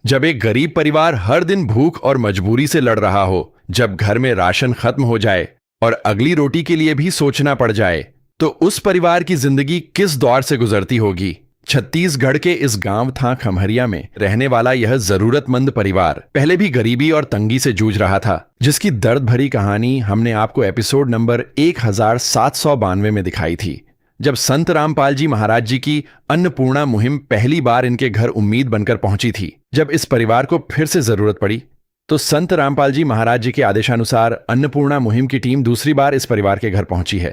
जब एक गरीब परिवार हर दिन भूख और मजबूरी से लड़ रहा हो, जब घर में राशन खत्म हो जाए और अगली रोटी के लिए भी सोचना पड़ जाए, तो उस परिवार की जिंदगी किस दौर से गुजरती होगी। छत्तीसगढ़ के इस गांव था खमहरिया में रहने वाला यह जरूरतमंद परिवार पहले भी गरीबी और तंगी से जूझ रहा था, जिसकी दर्द भरी कहानी हमने आपको एपिसोड नंबर 1792 में दिखाई थी, जब संत रामपाल जी महाराज जी की अन्नपूर्णा मुहिम पहली बार इनके घर उम्मीद बनकर पहुंची थी। जब इस परिवार को फिर से जरूरत पड़ी तो संत रामपाल जी महाराज जी के आदेशानुसार अन्नपूर्णा मुहिम की टीम दूसरी बार इस परिवार के घर पहुंची है,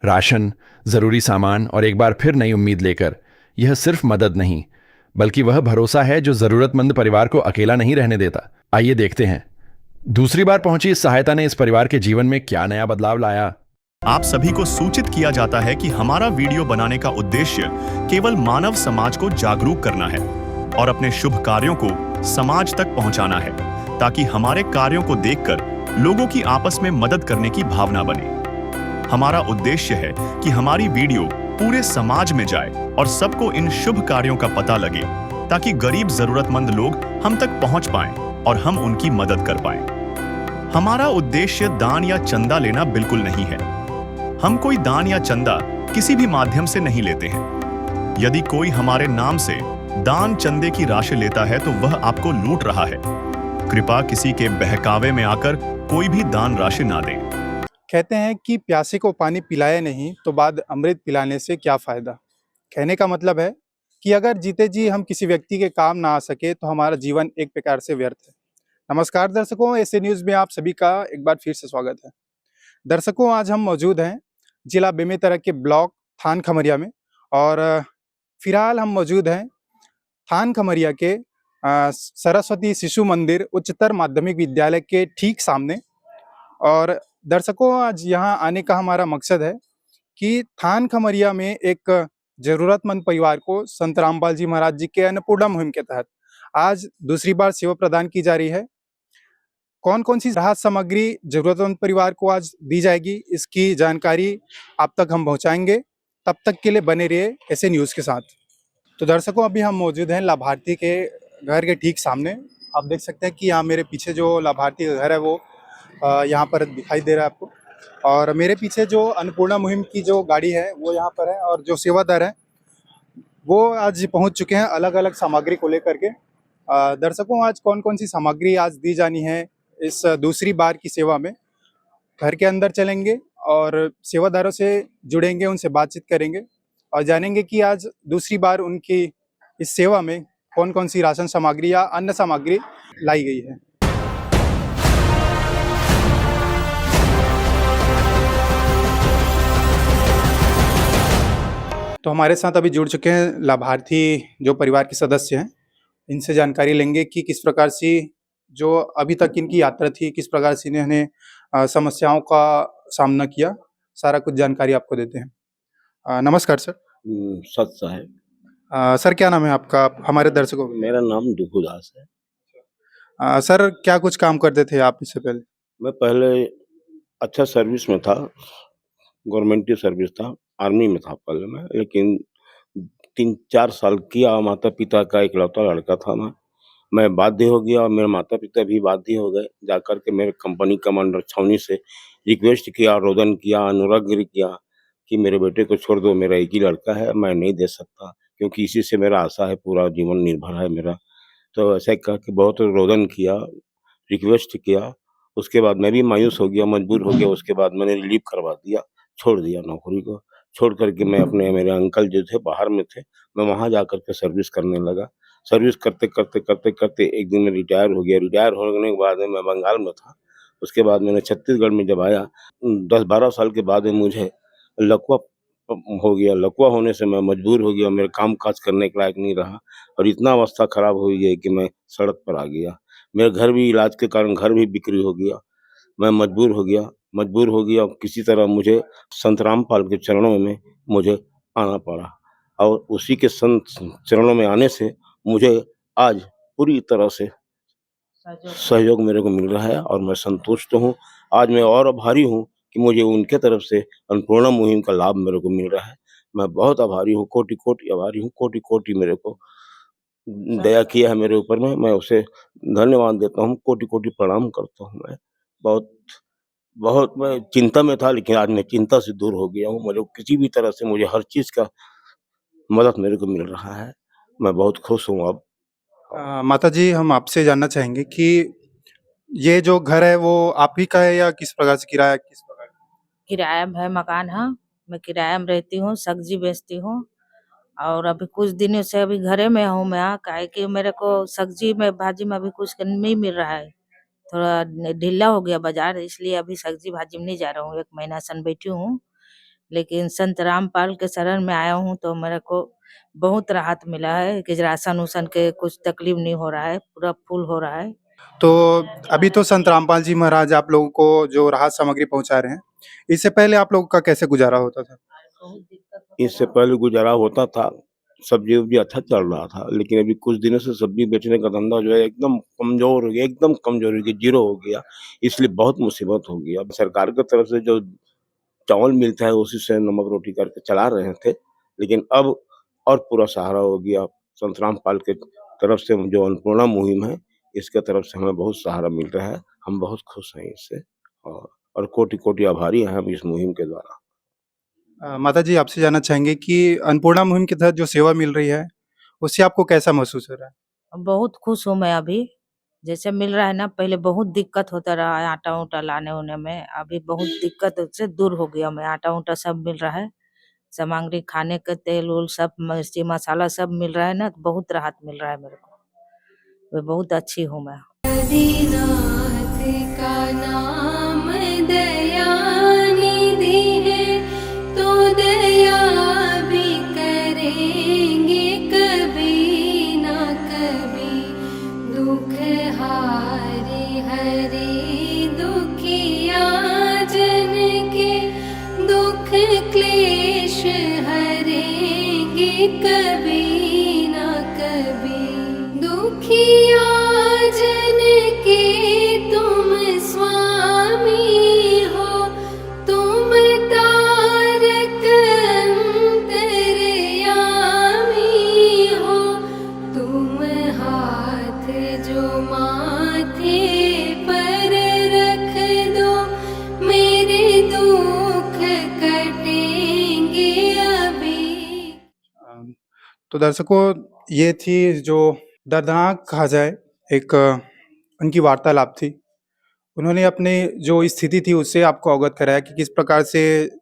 राशन, जरूरी सामान और एक बार फिर नई उम्मीद लेकर। यह सिर्फ मदद नहीं, बल्कि वह भरोसा है जो जरूरतमंद परिवार को अकेला नहीं रहने देता। आइए देखते हैं दूसरी बार पहुंची इस सहायता ने इस परिवार के जीवन में क्या नया बदलाव लाया। आप सभी को सूचित किया जाता है कि हमारा वीडियो बनाने का उद्देश्य केवल मानव समाज को जागरूक करना है और अपने शुभ कार्यों को समाज तक पहुंचाना है, ताकि हमारे कार्यों को देखकर लोगों की आपस में मदद करने की भावना बने। हमारा उद्देश्य है कि हमारी वीडियो पूरे समाज में जाए और सबको इन शुभ कार्यों का पता लगे, ताकि गरीब जरूरतमंद लोग हम तक पहुंच पाएं और हम उनकी मदद कर पाएं। हमारा उद्देश्य दान या चंदा लेना बिल्कुल नहीं है। हम कोई दान या चंदा किसी भी माध्यम से नहीं लेते हैं। यदि कोई हमारे नाम से दान चंदे की राशि लेता है तो वह आपको लूट रहा है। कृपया किसी के बहकावे में आकर कोई भी दान राशि ना दें। कहते हैं कि प्यासे को पानी पिलाया नहीं तो बाद अमृत पिलाने से क्या फायदा। कहने का मतलब है कि अगर जीते जी हम किसी व्यक्ति के काम ना आ सके तो हमारा जीवन एक प्रकार से व्यर्थ है। नमस्कार दर्शकों, ऐसे न्यूज में आप सभी का एक बार फिर से स्वागत है। दर्शकों, आज हम मौजूद हैं जिला बेमेतरा के ब्लॉक थान खमरिया में और फिलहाल हम मौजूद हैं थान खमरिया के सरस्वती शिशु मंदिर उच्चतर माध्यमिक विद्यालय के ठीक सामने। और दर्शकों, आज यहाँ आने का हमारा मकसद है कि थान खमरिया में एक जरूरतमंद परिवार को संत रामपाल जी महाराज जी के अन्नपूर्णा मुहिम के तहत आज दूसरी बार सेवा प्रदान की जा रही है। कौन कौन सी राहत सामग्री जरूरतमंद परिवार को आज दी जाएगी, इसकी जानकारी आप तक हम पहुंचाएंगे। तब तक के लिए बने रहिए ऐसे न्यूज़ के साथ। तो दर्शकों, अभी हम मौजूद हैं लाभार्थी के घर के ठीक सामने। आप देख सकते हैं कि यहाँ मेरे पीछे जो लाभार्थी का घर है वो यहाँ पर दिखाई दे रहा है आपको, और मेरे पीछे जो अन्नपूर्णा मुहिम की जो गाड़ी है वो यहाँ पर है, और जो सेवादार है वो आज पहुँच चुके हैं अलग अलग सामग्री को लेकर के। दर्शकों, आज कौन कौन सी सामग्री आज दी जानी है इस दूसरी बार की सेवा में, घर के अंदर चलेंगे और सेवादारों से जुड़ेंगे, उनसे बातचीत करेंगे और जानेंगे कि आज दूसरी बार उनकी इस सेवा में कौन कौन सी राशन सामग्री या अन्य सामग्री लाई गई है। तो हमारे साथ अभी जुड़ चुके हैं लाभार्थी जो परिवार के सदस्य हैं। इनसे जानकारी लेंगे कि किस प्रकार से जो अभी तक इनकी यात्रा थी, किस प्रकार से इन्होंने समस्याओं का सामना किया, सारा कुछ जानकारी आपको देते हैं। नमस्कार सर। सच साहब। सर, क्या नाम है आपका, आप हमारे दर्शकों को? मेरा नाम दुखू दास है। सर, क्या कुछ काम करते थे आप इससे पहले? मैं पहले अच्छा सर्विस में था, गवर्नमेंट की सर्विस था, आर्मी में था पहले मैं, लेकिन 3-4 साल किया। माता-पिता का इकलौता लड़का था मैं बाध्य हो गया और मेरे माता-पिता भी बाध्य हो गए। जाकर के मेरे कंपनी कमांडर छावनी से रिक्वेस्ट किया, रोदन किया, अनुरोध किया कि मेरे बेटे को छोड़ दो, मेरा एक ही लड़का है, मैं नहीं दे सकता, क्योंकि इसी से मेरा आशा है, पूरा जीवन निर्भर है मेरा। तो ऐसे कह के बहुत रोदन किया, रिक्वेस्ट किया। उसके बाद मैं भी मायूस हो गया, मजबूर हो गया। उसके बाद मैंने रिलीव करवा दिया, छोड़ दिया नौकरी को। छोड़ कर के मैं मेरे अंकल जो थे बाहर में थे, मैं वहाँ जाकर के सर्विस करने लगा। सर्विस करते एक दिन मैं रिटायर हो गया। रिटायर होने के बाद में मैं बंगाल में था। उसके बाद मैंने छत्तीसगढ़ में जब आया, 10-12 साल के बाद में मुझे लकवा हो गया। लकवा होने से मैं मजबूर हो गया, मेरे काम-काज करने के लायक नहीं रहा और इतना अवस्था खराब हो गई कि मैं सड़क पर आ गया। मेरा घर भी, इलाज के कारण घर भी बिक्री हो गया। मैं मजबूर हो गया। किसी तरह मुझे संत रामपाल के चरणों में मुझे आना पड़ा और उसी के संत चरणों में आने से मुझे आज पूरी तरह से सहयोग मेरे को मिल रहा है और मैं संतुष्ट हूँ। आज मैं और आभारी हूँ कि मुझे उनके तरफ से अन्नपूर्णा मुहिम का लाभ मेरे को मिल रहा है। मैं बहुत आभारी हूँ, कोटि-कोटि आभारी हूँ, कोटि-कोटि मेरे को दया किया है मेरे ऊपर में, मैं उसे धन्यवाद देता हूँ, कोटि-कोटि प्रणाम करता हूँ मैं। बहुत बहुत मैं चिंता में था, लेकिन आज मैं चिंता से दूर हो गया हूँ। मुझे किसी भी तरह से मुझे हर चीज़ का मदद मेरे को मिल रहा है। मैं बहुत खुश हूँ अब। माताजी, हम आपसे जानना चाहेंगे कि ये जो घर है वो आप ही का है या किस प्रकार से किराया किस प्रकार? किराया में है मकान है। मैं किराया में रहती हूँ, सब्जी बेचती हूँ और अभी कुछ दिनों से अभी घरे में हूँ मैं, काहे कि मेरे को सब्जी में भाजी में अभी कुछ नहीं मिल रहा है। थोड़ा ढीला हो गया बाजार, इसलिए अभी सब्जी भाजी में नहीं जा रहा हूँ। 1 महीना सन बैठी हूँ, लेकिन संत रामपाल के शरण में आया हूँ तो मेरे को बहुत राहत मिला है कि राशन उसन के कुछ तकलीफ नहीं हो रहा है, पूरा फुल हो रहा है। तो अभी तो संत रामपाल जी महाराज आप लोगों को जो राहत सामग्री पहुंचा रहे हैं, इससे पहले आप लोगों का कैसे गुजारा होता था? बहुत दिक्कत होता इससे था। पहले गुज़ारा होता था, सब्ज़ी-वब्ज़ी अच्छा चल रहा था, लेकिन अभी कुछ दिनों से सब्ज़ी बेचने का धंधा जो है एकदम कमज़ोर हो गया, एकदम कमज़ोर हो गया, ज़ीरो हो गया, इसलिए बहुत मुसीबत हो गई। अब सरकार की तरफ से जो चावल मिलता है, उसी से नमक रोटी करके चला रहे थे, लेकिन अब और पूरा सहारा हो गया। संत रामपाल के तरफ से जो अन्नपूर्णा मुहिम है, इसके तरफ से हमें बहुत सहारा मिल रहा है। हम बहुत खुश हैं इससे और कोटि-कोटि आभारी हैं हम इस मुहिम के द्वारा। माताजी, आपसे जानना चाहेंगे कि अन्नपूर्णा मुहिम के तहत जो सेवा मिल रही है, उससे आपको कैसा महसूस हो रहा है? बहुत खुश हूँ मैं अभी, जैसे मिल रहा है ना, पहले बहुत दिक्कत होता रहा है आटा-ऊटा लाने-उने में, अभी बहुत दिक्कत से दूर हो गया मैं, आटा-ऊटा सब मिल रहा है, सामग्री खाने के तेल-उल सब मिर्ची मसाला सब मिल रहा है ना, तो बहुत राहत मिल रहा है मेरे को। मैं बहुत अच्छी हूँ मैं। आदिनाथ का नाम दयानिधि है, तो दया भी करेंगे कभी ना कभी। दुख हारे हरे दुखिया जन के, दुख क्लेश हरेंगे कभी ना कभी। दुखिया जन के तुम स्वामी हो, तुम तारक अंतर्यामी हो। तुम हाथ जो माथे पर रख दो, मेरे दुख कटेंगे अभी। तो दर्शकों, ये थी जो दर्दनाक कहा जाए एक उनकी वार्तालाप थी। उन्होंने अपने जो स्थिति थी उससे आपको अवगत कराया कि किस प्रकार से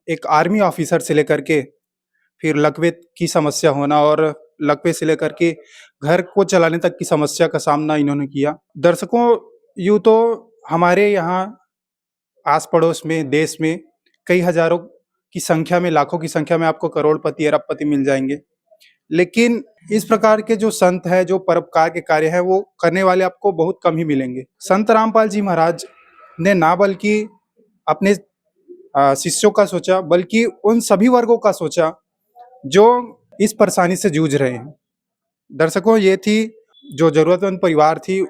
एक आर्मी ऑफिसर से लेकर के फिर लकवे की समस्या होना और लकवे से लेकर के घर को चलाने तक की समस्या का सामना इन्होंने किया। दर्शकों, यूँ तो हमारे यहाँ आस-पड़ोस में, देश में कई हज़ारों की संख्या में, लाखों की संख्या में आपको करोड़पति, अरबपति मिल जाएँगे। लेकिन इस प्रकार के जो संत हैं, जो परोपकार के कार्य हैं, वो करने वाले आपको बहुत कम ही मिलेंगे। संत रामपाल जी महाराज ने ना बल्कि अपने शिष्यों का सोचा, बल्कि उन सभी वर्गों का सोचा जो इस परेशानी से जूझ रहे हैं। दर्शकों, ये थी जो ज़रूरतमंद परिवार थी,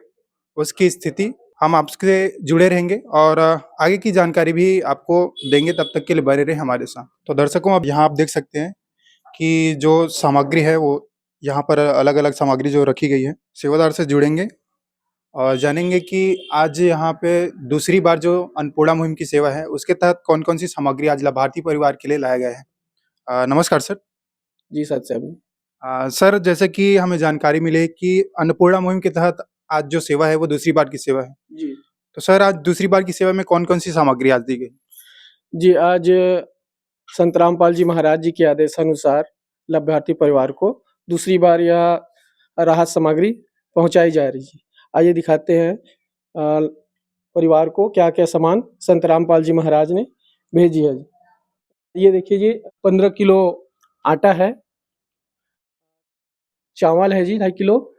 उसकी स्थिति। हम आपसे जुड़े रहेंगे और आगे की जानकारी भी आपको देंगे, तब तक के लिए बने रहें हमारे साथ। तो दर्शकों, अब यहाँ आप देख सकते हैं कि जो सामग्री है वो यहाँ पर अलग-अलग सामग्री जो रखी गई है। सेवादार से जुड़ेंगे और जानेंगे कि आज यहाँ पे दूसरी बार जो अन्नपूर्णा मुहिम की सेवा है, उसके तहत कौन-कौन सी सामग्री आज लाभार्थी परिवार के लिए लाया गया है। नमस्कार सर। जी, सत्संग। सर, जैसे कि हमें जानकारी मिली है कि अन्नपूर्णा मुहिम के तहत आज जो सेवा है वो दूसरी बार की सेवा है। जी। तो सर, आज दूसरी बार की सेवा में कौन-कौन सी सामग्री आज दी गई? जी, आज संत रामपाल जी महाराज जी के आदेशानुसार लाभार्थी परिवार को दूसरी बार यह राहत सामग्री पहुँचाई जा रही है। आइए दिखाते हैं परिवार को क्या-क्या सामान संत रामपाल जी महाराज ने भेजी है। ये देखिए जी, 15 किलो आटा है, चावल है जी 2.5 किलो,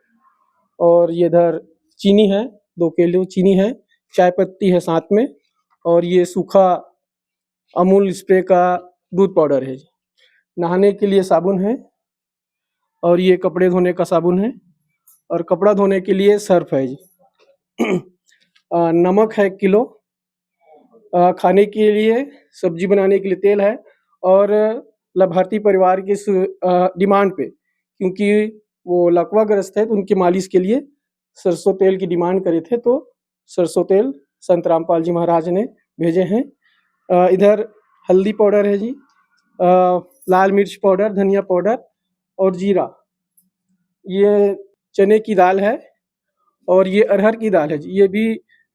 और ये इधर चीनी है, 2 किलो चीनी है, चाय पत्ती है साथ में, और ये सूखा अमूल स्प्रे का दूध पाउडर है जी। नहाने के लिए साबुन है, और ये कपड़े धोने का साबुन है, और कपड़ा धोने के लिए सर्फ है जी। नमक है 1 किलो, खाने के लिए, सब्जी बनाने के लिए तेल है, और लाभार्थी परिवार की डिमांड पे, क्योंकि वो लकवाग्रस्त है, तो उनकी मालिश के लिए सरसों तेल की डिमांड करे थे, तो सरसों तेल संत रामपाल जी महाराज ने भेजे हैं। इधर हल्दी पाउडर है जी, लाल मिर्च पाउडर, धनिया पाउडर और जीरा। ये चने की दाल है और ये अरहर की दाल है जी। ये भी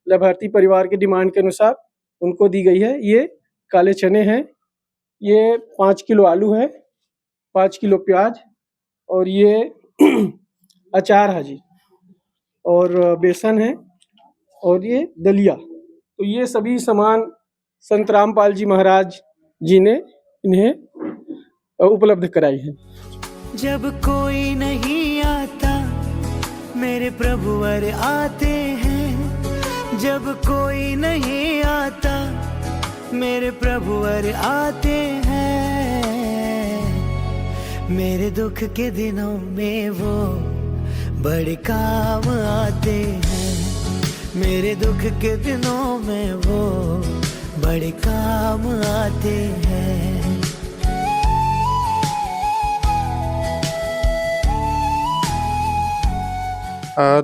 लाभार्थी परिवार के डिमांड के अनुसार उनको दी गई है। ये काले चने हैं, ये 5 किलो आलू है, 5 किलो प्याज और ये अचार है जी, और बेसन है और ये दलिया। तो ये सभी सामान संत रामपाल जी महाराज जी ने इन्हें उपलब्ध कराई है। जब कोई नहीं आता मेरे प्रभुवर आते हैं, जब कोई नहीं आता मेरे प्रभुवर आते हैं, मेरे दुख के दिनों में वो बड़े काम आते हैं, मेरे दुख के दिनों में वो बड़े काम आते हैं।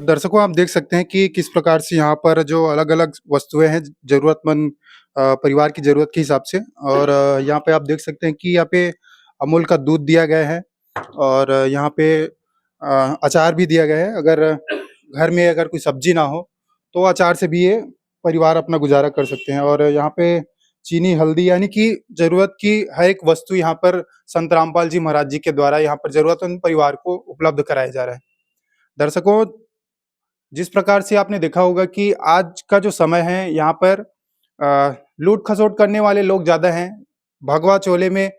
दर्शकों, आप देख सकते हैं कि किस प्रकार से यहाँ पर जो अलग-अलग वस्तुएँ हैं ज़रूरतमंद परिवार की ज़रूरत के हिसाब से, और यहाँ पे आप देख सकते हैं कि यहाँ पे अमूल का दूध दिया गया है और यहाँ पे अचार भी दिया गया है। अगर घर में अगर कोई सब्ज़ी ना हो, तो अचार से भी ये परिवार अपना गुज़ारा कर सकते हैं। और यहाँ पे चीनी, हल्दी यानी कि ज़रूरत की हर एक वस्तु यहाँ पर संत रामपाल जी महाराज जी के द्वारा यहाँ पर ज़रूरतमंद परिवार को उपलब्ध कराया जा रहा है। दर्शकों, जिस प्रकार से आपने देखा होगा कि आज का जो समय है, यहाँ पर लूट-खसोट करने वाले लोग ज़्यादा हैं। भगवा चोले में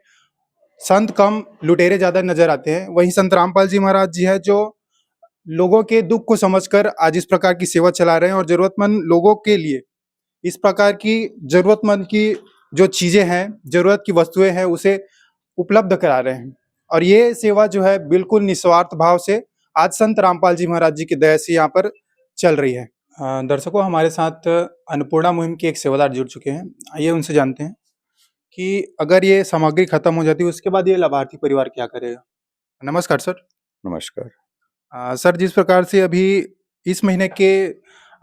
संत कम, लुटेरे ज़्यादा नज़र आते हैं। वहीं संत रामपाल जी महाराज जी हैं, जो लोगों के दुःख को समझकर आज इस प्रकार की सेवा चला रहे हैं और ज़रूरतमंद लोगों के लिए इस प्रकार की ज़रूरतमंद की जो चीज़ें हैं, ज़रूरत की वस्तुएँ हैं, उसे उपलब्ध करा रहे हैं। और ये सेवा जो है बिल्कुल निस्वार्थ भाव से आज संत रामपाल जी महाराज जी की दया से यहाँ पर चल रही है। दर्शकों, हमारे साथ अन्नपूर्णा मुहिम के एक सेवादार जुड़ चुके हैं। आइए उनसे जानते हैं कि अगर ये सामग्री खत्म हो जाती है, उसके बाद ये लाभार्थी परिवार क्या करेगा? नमस्कार सर। नमस्कार। सर, जिस प्रकार से अभी इस महीने के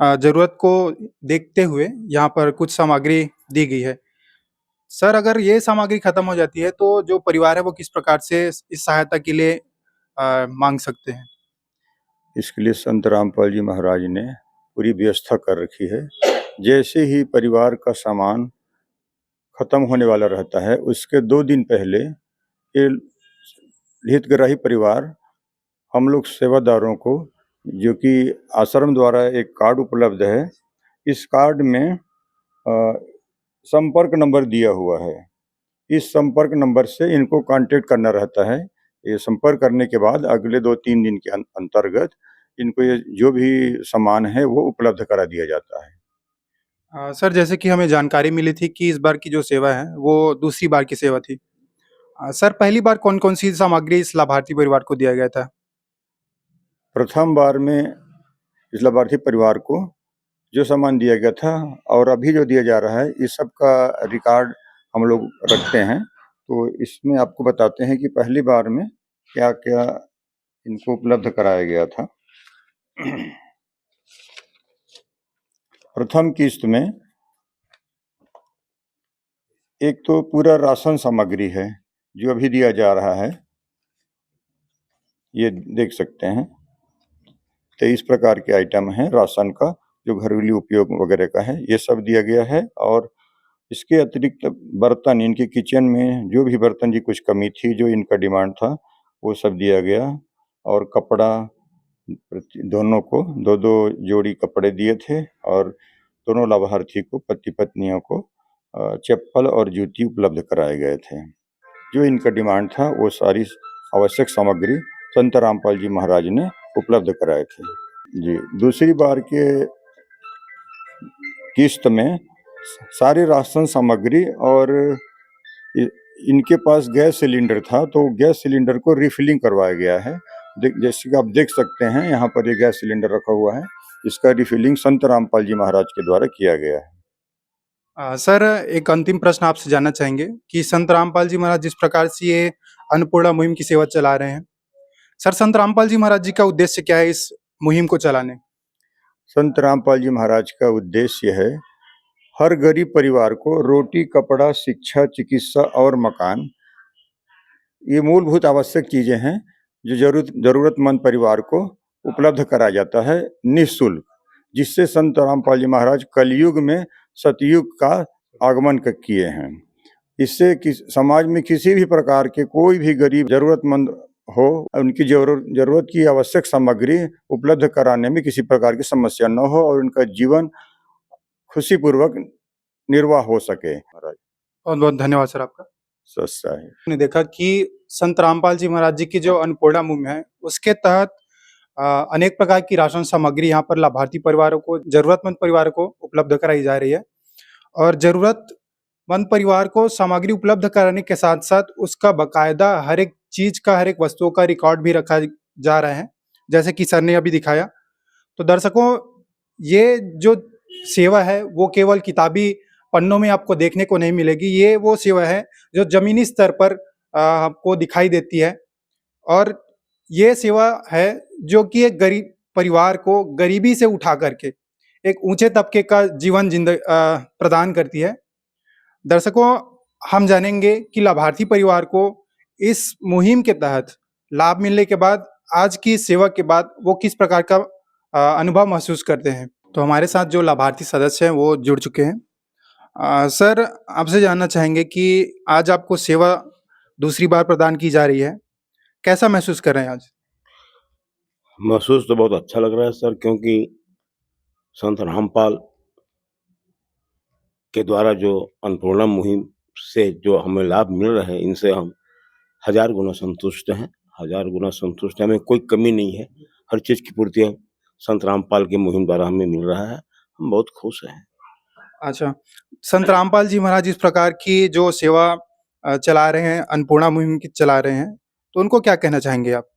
ज़रूरत को देखते हुए यहाँ पर कुछ सामग्री दी गई है। सर, अगर ये सामग्री खत्म हो जाती है, तो जो परिवार है वो किस प्रकार से इस सहायता के लिए माँग सकते हैं? इसके लिए संत रामपाल जी महाराज ने पूरी व्यवस्था कर रखी है। जैसे ही परिवार का सामान खत्म होने वाला रहता है, उसके 2 दिन पहले ये हितग्राही परिवार हम लोग सेवादारों को, जो कि आश्रम द्वारा एक कार्ड उपलब्ध है, इस कार्ड में संपर्क नंबर दिया हुआ है। इस संपर्क नंबर से इनको कांटेक्ट करना रहता है। ये संपर्क करने के बाद अगले 2-3 दिन के अंतर्गत इनको ये जो भी सामान है वो उपलब्ध करा दिया जाता है। सर, जैसे कि हमें जानकारी मिली थी कि इस बार की जो सेवा है वो दूसरी बार की सेवा थी। सर, पहली बार कौन-कौन सी सामग्री इस लाभार्थी परिवार को दिया गया था? प्रथम बार में इस लाभार्थी परिवार को जो सामान दिया गया था और अभी जो दिया जा रहा है, इस सब का रिकॉर्ड हम लोग रखते हैं। तो इसमें आपको बताते हैं कि पहली बार में क्या-क्या इनको उपलब्ध कराया गया था। प्रथम किस्त में एक तो पूरा राशन सामग्री है जो अभी दिया जा रहा है, ये देख सकते हैं। 23 प्रकार के आइटम हैं राशन का, जो घरेलू उपयोग वगैरह का है, ये सब दिया गया है। और इसके अतिरिक्त बर्तन, इनके किचन में जो भी बर्तन की कुछ कमी थी, जो इनका डिमांड था, वो सब दिया गया। और कपड़ा दोनों को 2-2 जोड़ी कपड़े दिए थे और दोनों लाभार्थी को, पति पत्नियों को चप्पल और जूती उपलब्ध कराए गए थे। जो इनका डिमांड था वो सारी आवश्यक सामग्री संत रामपाल जी महाराज ने उपलब्ध कराए थे जी। दूसरी बार के किस्त में सारी राशन सामग्री और इनके पास गैस सिलेंडर था, तो गैस सिलेंडर को रिफिलिंग करवाया गया है। जैसे कि आप देख सकते हैं, यहाँ पर ये गैस सिलेंडर रखा हुआ है, इसका रिफिलिंग संत रामपाल जी महाराज के द्वारा किया गया है। सर, एक अंतिम प्रश्न आपसे जानना चाहेंगे कि संत रामपाल जी महाराज जिस प्रकार से ये अन्नपूर्णा मुहिम की सेवा चला रहे हैं, सर, संत रामपाल जी महाराज जी का उद्देश्य क्या है इस मुहिम को चलाने? संत रामपाल जी महाराज का उद्देश्य है हर गरीब परिवार को रोटी, कपड़ा, शिक्षा, चिकित्सा और मकान, ये मूलभूत आवश्यक चीजें हैं जो जरूरतमंद परिवार को उपलब्ध कराया जाता है निःशुल्क, जिससे संत रामपाल जी महाराज कलयुग में सतयुग का आगमन किए हैं। इससे समाज में किसी भी प्रकार के कोई भी गरीब जरूरतमंद हो, उनकी जरूरत की आवश्यक सामग्री उपलब्ध कराने में किसी प्रकार की समस्या न हो और उनका जीवन खुशीपूर्वक निर्वाह हो सके। बहुत बहुत धन्यवाद सर आपका। स्वस्थ है। हमने देखा कि संत रामपाल जी महाराज जी की जो अन्नपूर्णा मुहिम है उसके तहत अनेक प्रकार की राशन सामग्री यहाँ पर लाभार्थी परिवारों को, जरूरतमंद परिवारों को उपलब्ध कराई जा रही है और जरूरतमंद परिवार को सामग्री उपलब्ध कराने के साथ साथ उसका बकायदा हर एक चीज का, हर एक वस्तुओं का रिकॉर्ड भी रखा जा रहा है, जैसे कि सर ने अभी दिखाया। तो दर्शकों, ये जो सेवा है वो केवल किताबी पन्नों में आपको देखने को नहीं मिलेगी, ये वो सेवा है जो जमीनी स्तर पर आपको दिखाई देती है और ये सेवा है जो कि एक गरीब परिवार को गरीबी से उठा करके एक ऊंचे तबके का जीवन प्रदान करती है। दर्शकों, हम जानेंगे कि लाभार्थी परिवार को इस मुहिम के तहत लाभ मिलने के बाद, आज की सेवा के बाद वो किस प्रकार का अनुभव महसूस करते हैं। तो हमारे साथ जो लाभार्थी सदस्य हैं वो जुड़ चुके हैं। सर, आपसे जानना चाहेंगे कि आज आपको सेवा दूसरी बार प्रदान की जा रही है, कैसा महसूस कर रहे हैं आज? महसूस तो बहुत अच्छा लग रहा है सर, क्योंकि संत रामपाल के द्वारा जो अन्नपूर्णा मुहिम से जो हमें लाभ मिल रहे हैं, इनसे हम 1000 गुना संतुष्ट हैं। 1000 गुना संतुष्ट हैं, हमें कोई कमी नहीं है। हर चीज की पूर्ति संत रामपाल की मुहिम द्वारा हमें मिल रहा है, हम बहुत खुश हैं। अच्छा, संत रामपाल जी महाराज इस प्रकार की जो सेवा चला रहे हैं, अन्नपूर्णा मुहिम की चला रहे हैं, तो उनको क्या कहना चाहेंगे आप?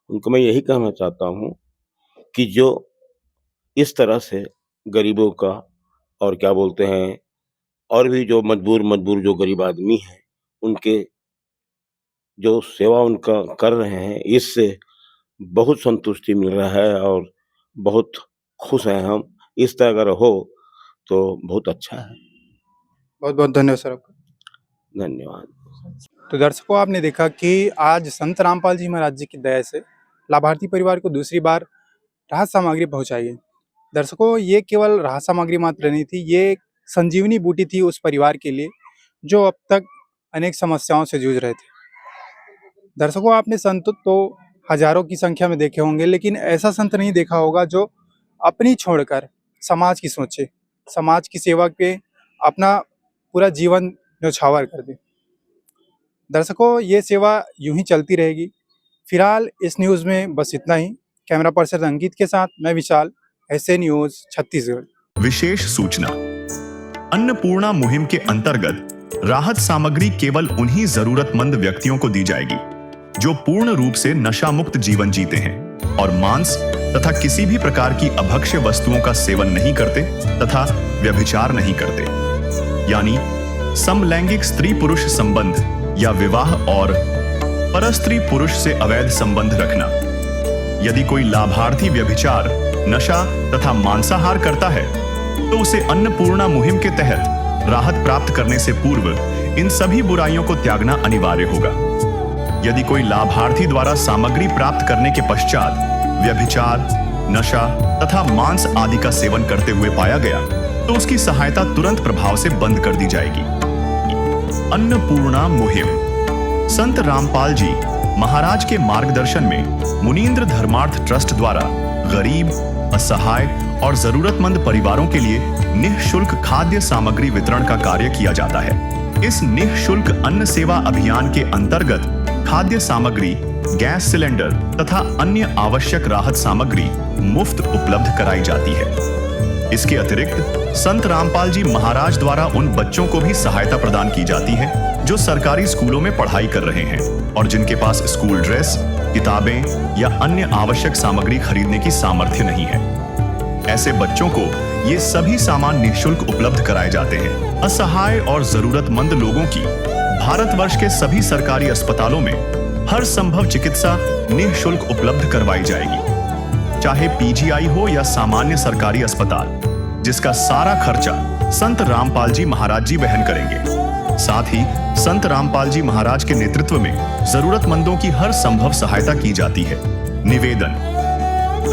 उनको मैं यही कहना चाहता हूँ कि जो इस तरह से गरीबों का और क्या बोलते हैं, और भी जो मजबूर जो गरीब आदमी हैं, उनके जो सेवा उनका कर रहे हैं, इससे बहुत संतुष्टि मिल रहा है और बहुत खुश हैं हम। इस तरह अगर हो तो बहुत अच्छा है। बहुत बहुत धन्यवाद सर आपका। धन्यवाद। तो दर्शकों, आपने देखा कि आज संत रामपाल जी महाराज जी की दया से लाभार्थी परिवार को दूसरी बार राहत सामग्री पहुंचाई है। दर्शकों, ये केवल राहत सामग्री मात्र नहीं थी, ये एक संजीवनी बूटी थी उस परिवार के लिए जो अब तक अनेक समस्याओं से जूझ रहे थे। दर्शकों, आपने संत तो हजारों की संख्या में देखे होंगे, लेकिन ऐसा संत नहीं देखा होगा जो अपनी छोड़कर समाज की सोचे, समाज की सेवा पे अपना पूरा जीवन न्यौछावर कर दे। दर्शकों, ये सेवा यूं ही चलती रहेगी। फिलहाल इस न्यूज़ में बस इतना ही। कैमरा पर्सन अंकित के साथ मैं विशाल, ऐसे न्यूज़ छत्तीसगढ़। विशेष सूचना, अन्नपूर्णा मुहिम के अंतर्गत राहत सामग्री केवल उन्हीं जरूरतमंद व्यक्तियों को दी जाएगी जो पूर्ण रूप से नशा मुक्त जीवन जीते हैं और मांस तथा किसी भी प्रकार की अभक्ष्य वस्तुओं का सेवन नहीं करते तथा व्यभिचार नहीं करते, यानी समलैंगिक स्त्री पुरुष संबंध या विवाह और परस्त्री पुरुष से अवैध संबंध रखना। यदि कोई लाभार्थी व्यभिचार, नशा तथा मांसाहार करता है तो उसे अन्नपूर्णा मुहिम के तहत राहत प्राप्त करने से पूर्व इन सभी बुराइयों को त्यागना अनिवार्य होगा। यदि कोई लाभार्थी द्वारा सामग्री प्राप्त करने के पश्चात व्यभिचार, नशा तथा मांस आदि का सेवन करते हुए पाया गया तो उसकी सहायता तुरंत प्रभाव से बंद कर दी जाएगी। अन्नपूर्णा मुहिम संत रामपाल जी महाराज के मार्गदर्शन में मुनीन्द्र धर्मार्थ ट्रस्ट द्वारा गरीब, असहाय और जरूरतमंद परिवारों के लिए निःशुल्क खाद्य सामग्री वितरण का कार्य किया जाता है। इस निःशुल्क अन्न सेवा अभियान के अंतर्गत खाद्य सामग्री, गैस सिलेंडर तथा अन्य आवश्यक राहत सामग्री मुफ्त उपलब्ध कराई जाती है। इसके अतिरिक्त संत रामपाल जी महाराज द्वारा उन बच्चों को भी सहायता प्रदान की जाती है जो सरकारी स्कूलों में पढ़ाई कर रहे हैं और जिनके पास स्कूल ड्रेस, किताबें या अन्य आवश्यक सामग्री खरीदने की सामर्थ्य नहीं है। ऐसे बच्चों को ये सभी सामान निःशुल्क उपलब्ध कराए जाते हैं। असहाय और जरूरतमंद लोगों की भारतवर्ष के सभी सरकारी अस्पतालों में हर संभव चिकित्सा निःशुल्क उपलब्ध करवाई जाएगी, चाहे पीजीआई हो या सामान्य सरकारी अस्पताल, जिसका सारा खर्चा संत रामपाल जी महाराज जी वहन करेंगे। साथ ही संत रामपाल जी महाराज के नेतृत्व में जरूरतमंदों की हर संभव सहायता की जाती है। निवेदन: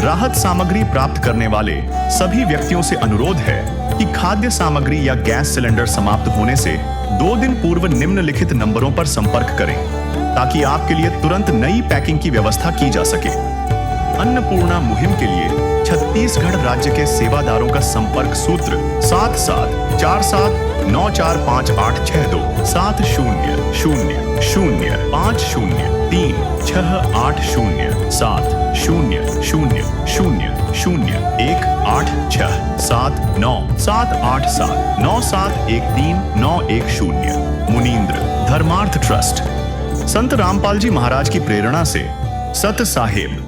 राहत सामग्री प्राप्त करने वाले सभी व्यक्तियों से अनुरोध है कि खाद्य सामग्री या गैस सिलेंडर समाप्त होने से 2 दिन पूर्व निम्नलिखित नंबरों पर संपर्क करें, ताकि आपके लिए तुरंत नई पैकिंग की व्यवस्था की जा सके। अन्नपूर्णा मुहिम के लिए छत्तीसगढ़ राज्य के सेवादारों का संपर्क सूत्र 7747945862 700187098713 मुनींद्र धर्मार्थ ट्रस्ट। संत रामपाल जी महाराज की प्रेरणा से सत साहेब